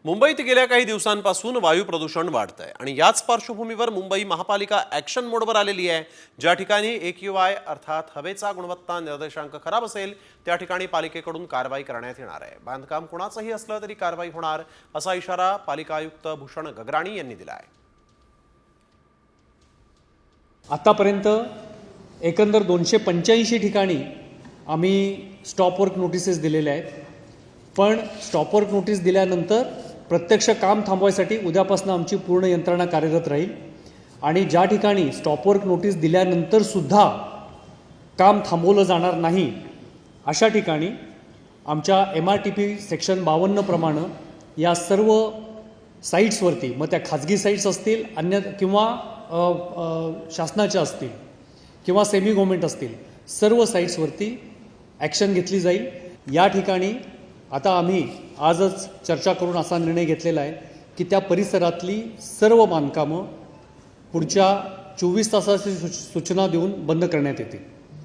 मुंबईत गेल्या काही दिवसांपासून वायू प्रदूषण वाढतंय आणि याच पार्श्वभूमीवर मुंबई महापालिका ॲक्शन मोडवर आलेली आहे। ज्या ठिकाणी AQI अर्थात हवेचा गुणवत्ता निर्देशांक खराब असेल त्या ठिकाणी पालिकेकडून कारवाई करण्यात येणार आहे। बांधकाम कोणाचंही असलं तरी कारवाई होणार असा इशारा पालिका आयुक्त भूषण गगराणी यांनी दिला आहे। आतापर्यंत एकंदर 285 ठिकाणी आम्ही स्टॉप वर्क नोटिसेस दिलेल्या आहेत। पण स्टॉप वर्क नोटीस दिल्यानंतर प्रत्यक्ष काम थांबवायसाठी उद्यापासून आमची पूर्ण यंत्रणा कार्यरत राहील आणि ज्या ठिकाणी स्टॉप वर्क नोटीस दिल्यानंतर सुद्धा काम थांबवलं जाणार नाही अशा ठिकाणी आमच्या MRTP सेक्शन 52 प्रमाणे या सर्व साईट्सवरती, मग त्या खाजगी साईट्स असतील अन्य किंवा शासनाच्या असतील किंवा सेमी गव्हर्नमेंट असतील, सर्व साईट्सवरती ॲक्शन घेतली जाईल। या ठिकाणी आता आम्ही आजच चर्चा करून असा निर्णय घेतलेला आहे की त्या परिसरातली सर्व बांधकामं पुढच्या 24 तासाची सूचना देऊन बंद करण्यात येतील।